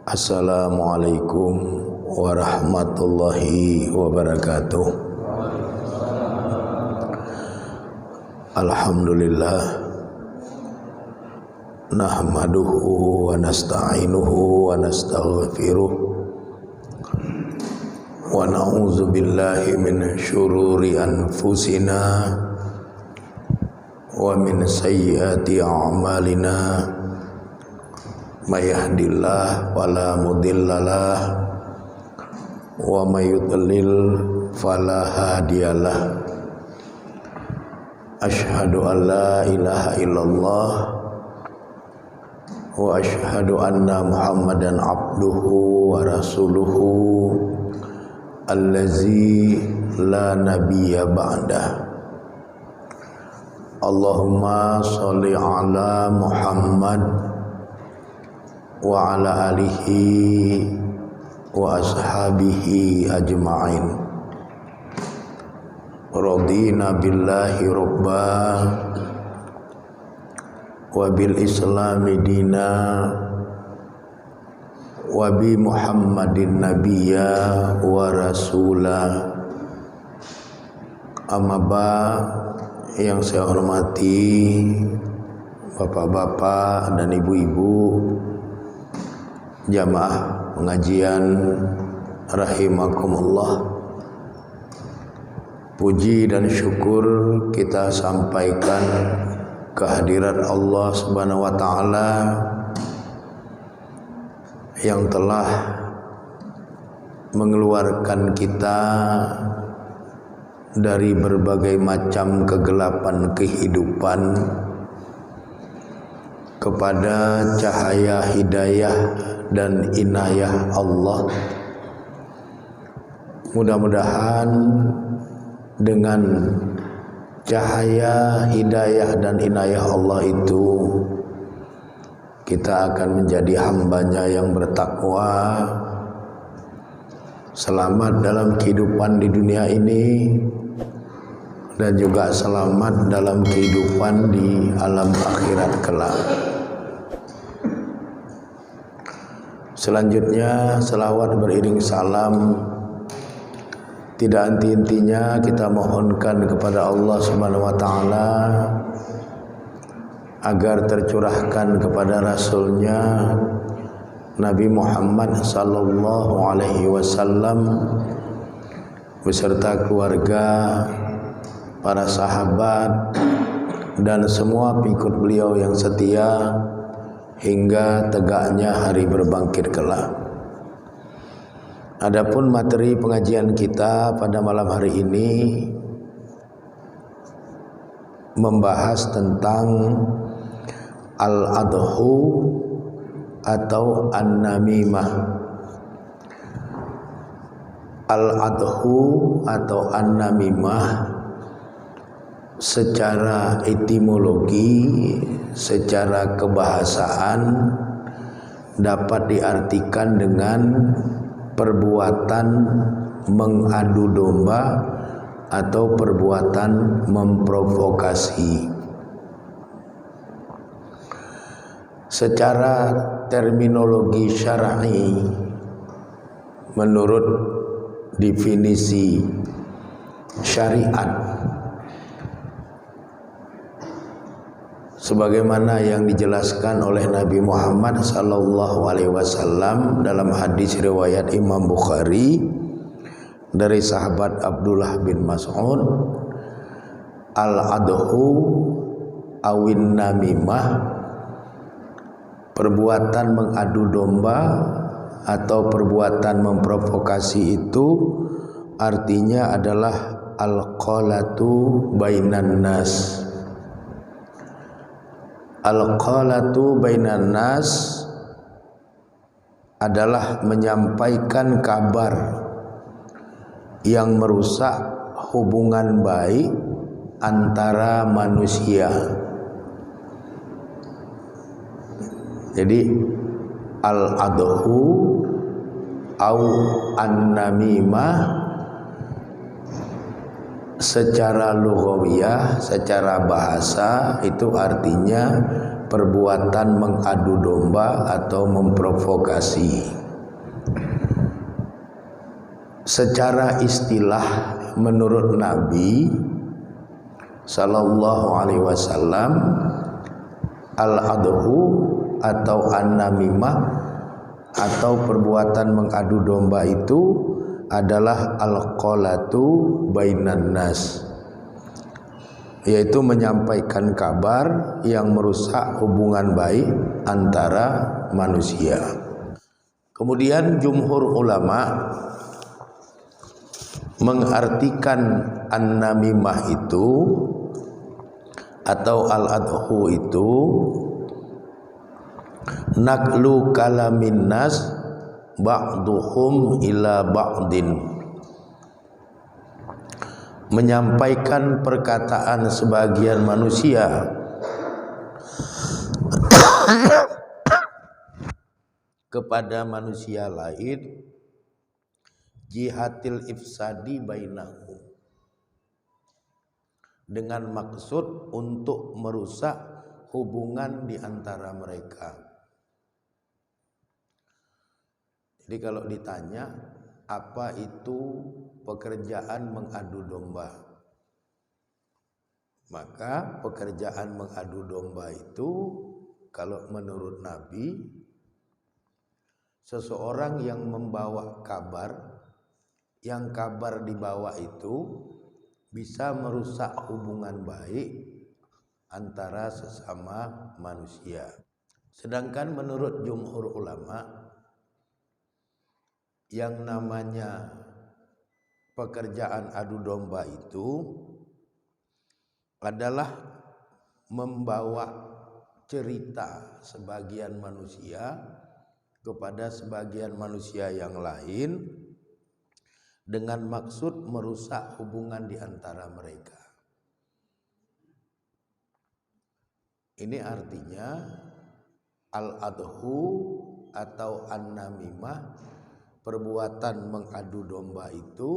Assalamualaikum warahmatullahi wabarakatuh. Alhamdulillah, nahmaduhu wa nasta'inuhu wa nastaghfiruh wa na'udzu billahi min syururi anfusina wa min sayyiati a'malina. May yahdihillahu fala mudhillalah wa may yudlil fala hadiyalah. Asyhadu an la ilaha illallah wa asyhadu anna Muhammadan abduhu wa rasuluhu allazi la nabiyya ba'dah. Allahumma sholli ala Muhammad wa ala alihi wa ashabihi ajma'in. Radina billahi rabba wa bil islami dina wa bi Muhammadin nabiyya wa rasula. Amma yang saya hormati bapak-bapak dan ibu-ibu jamaah pengajian rahimakumullah, puji dan syukur kita sampaikan kehadirat Allah Subhanahu wa taala yang telah mengeluarkan kita dari berbagai macam kegelapan kehidupan kepada cahaya hidayah dan inayah Allah. Mudah-mudahan dengan cahaya hidayah dan inayah Allah itu kita akan menjadi hambanya yang bertakwa, selamat dalam kehidupan di dunia ini dan juga selamat dalam kehidupan di alam akhirat kelak. Selanjutnya selawat beriring salam tidak henti-hentinya kita mohonkan kepada Allah Subhanahu wa taala agar tercurahkan kepada Rasulnya Nabi Muhammad sallallahu alaihi wasallam beserta keluarga, para sahabat dan semua pengikut beliau yang setia hingga tegaknya hari berbangkit kelak. Adapun materi pengajian kita pada malam hari ini membahas tentang al-adhu atau an-namimah. Al-adhu atau an-namimah secara etimologi, secara kebahasaan dapat diartikan dengan perbuatan mengadu domba atau perbuatan memprovokasi. Secara terminologi syar'i, menurut definisi syariat sebagaimana yang dijelaskan oleh Nabi Muhammad sallallahu alaihi wasallam dalam hadis riwayat Imam Bukhari dari sahabat Abdullah bin Mas'ud, al-adhu awin namimah, perbuatan mengadu domba atau perbuatan memprovokasi itu artinya adalah al-qalatu bainan nas. Al-qalatu bainan nas adalah menyampaikan kabar yang merusak hubungan baik antara manusia. Jadi al-adhu au an-namimah secara lughawiyah, secara bahasa itu artinya perbuatan mengadu domba atau memprovokasi. Secara istilah menurut Nabi Sallallahu Alaihi Wasallam, al-adhu atau an-namimah atau perbuatan mengadu domba itu adalah al-qalatu bainan nas, yaitu menyampaikan kabar yang merusak hubungan baik antara manusia. Kemudian jumhur ulama mengartikan an-namimah itu atau al-adhu itu naqlu kalamin nas ba'duhum ila ba'din, menyampaikan perkataan sebagian manusia kepada manusia lain, jihatil ifsadi bainahum, dengan maksud untuk merusak hubungan di antara mereka. Jadi kalau ditanya apa itu pekerjaan mengadu domba, maka pekerjaan mengadu domba itu kalau menurut Nabi, seseorang yang membawa kabar, yang kabar dibawa itu bisa merusak hubungan baik antara sesama manusia. Sedangkan menurut jumhur ulama, yang namanya pekerjaan adu domba itu adalah membawa cerita sebagian manusia kepada sebagian manusia yang lain dengan maksud merusak hubungan di antara mereka. Ini artinya al-adhu atau an-namimah, perbuatan mengadu domba itu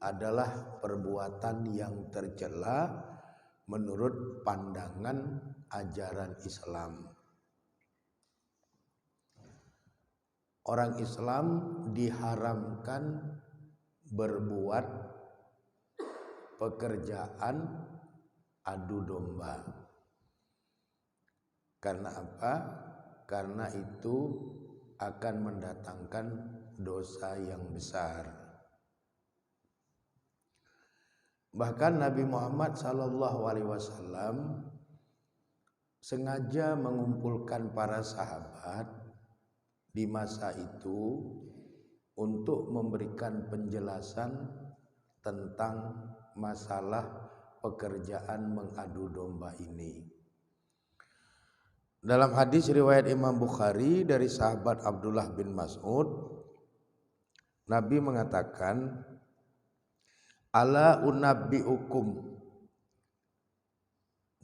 adalah perbuatan yang tercela menurut pandangan ajaran Islam. Orang Islam diharamkan berbuat pekerjaan adu domba. Karena apa? Karena itu akan mendatangkan dosa yang besar. Bahkan Nabi Muhammad SAW sengaja mengumpulkan para sahabat di masa itu untuk memberikan penjelasan tentang masalah pekerjaan mengadu domba ini. Dalam hadis riwayat Imam Bukhari dari sahabat Abdullah bin Mas'ud, Nabi mengatakan, ala unabbiukum,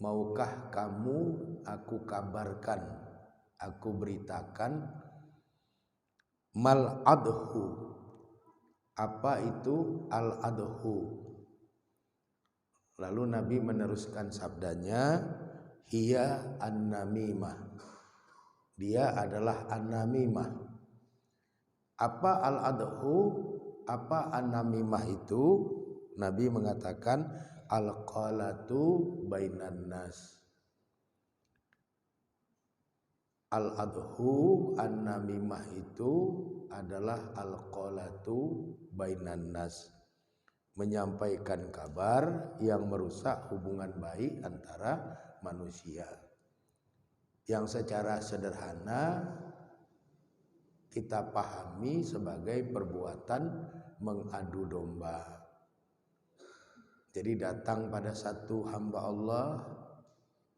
maukah kamu aku kabarkan, aku beritakan, mal adhu, apa itu al adhu? Lalu Nabi meneruskan sabdanya, hiya an-namimah, dia adalah an-namimah. Apa al adhu, apa an-namimah itu? Nabi mengatakan al-qalatu bainan nas. Al-adhu an-namimah itu adalah al-qalatu bainan nas, menyampaikan kabar yang merusak hubungan baik antara manusia. Yang secara sederhana kita pahami sebagai perbuatan mengadu domba. Jadi datang pada satu hamba Allah,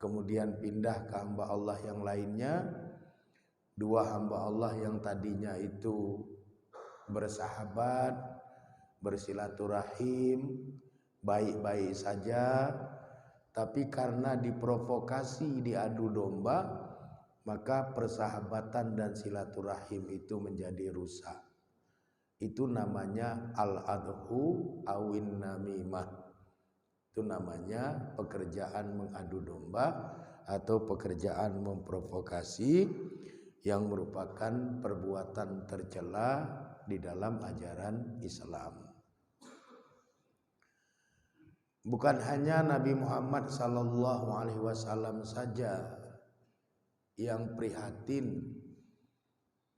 kemudian pindah ke hamba Allah yang lainnya. Dua hamba Allah yang tadinya itu bersahabat, bersilaturahim, baik-baik saja, tapi karena diprovokasi, diadu domba, maka persahabatan dan silaturahim itu menjadi rusak. Itu namanya al-adhu awin namimah. Itu namanya pekerjaan mengadu domba atau pekerjaan memprovokasi yang merupakan perbuatan tercela di dalam ajaran Islam. Bukan hanya Nabi Muhammad SAW saja yang prihatin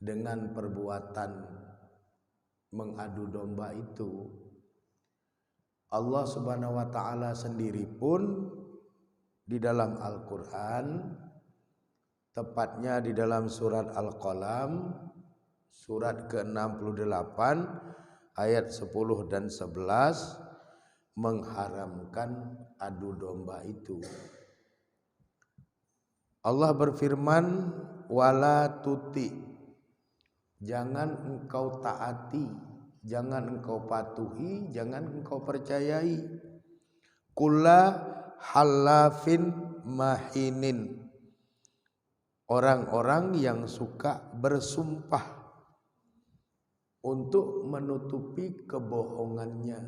dengan perbuatan mengadu domba itu. Allah Subhanahu wa taala sendiri pun di dalam Al-Qur'an, tepatnya di dalam surat Al-Qalam surat ke-68 ayat 10 dan 11 mengharamkan adu domba itu. Allah berfirman, wala tuti, jangan engkau taati, jangan engkau patuhi, jangan engkau percayai kulla halafin mahinin, orang-orang yang suka bersumpah untuk menutupi kebohongannya,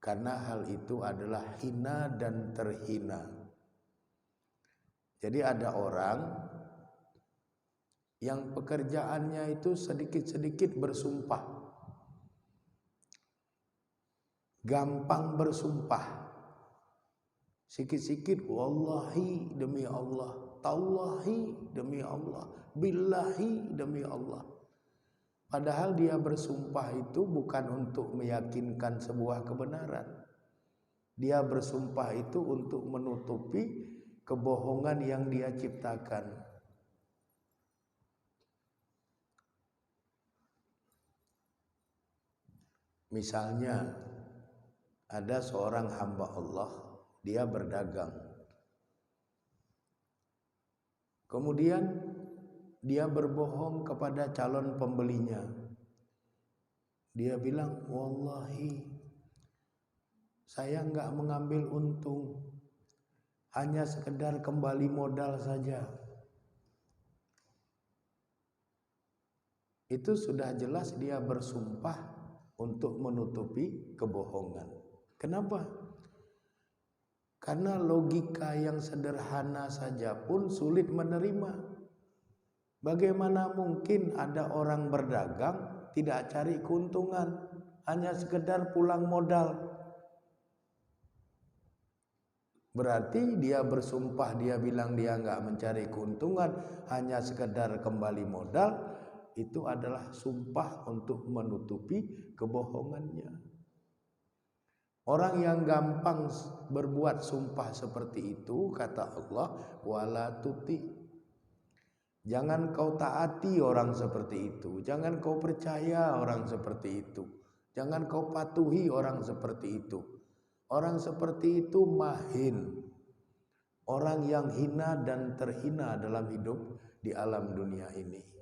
karena hal itu adalah hina dan terhina. Jadi ada orang yang pekerjaannya itu sedikit-sedikit bersumpah, gampang bersumpah, sikit-sikit wallahi demi Allah, tallahi demi Allah, billahi demi Allah. Padahal dia bersumpah itu bukan untuk meyakinkan sebuah kebenaran. Dia bersumpah itu untuk menutupi kebohongan yang dia ciptakan. Misalnya ada seorang hamba Allah, dia berdagang. Kemudian dia berbohong kepada calon pembelinya. Dia bilang, wallahi saya enggak mengambil untung, hanya sekedar kembali modal saja. Itu sudah jelas dia bersumpah untuk menutupi kebohongan. Kenapa? Karena logika yang sederhana saja pun sulit menerima. Bagaimana mungkin ada orang berdagang tidak cari keuntungan, hanya sekedar pulang modal? Berarti dia bersumpah, dia bilang dia enggak mencari keuntungan, hanya sekedar kembali modal, itu adalah sumpah untuk menutupi kebohongannya. Orang yang gampang berbuat sumpah seperti itu, kata Allah, wala tuti, jangan kau taati orang seperti itu, jangan kau percaya orang seperti itu, jangan kau patuhi orang seperti itu. Orang seperti itu mahin, orang yang hina dan terhina dalam hidup di alam dunia ini.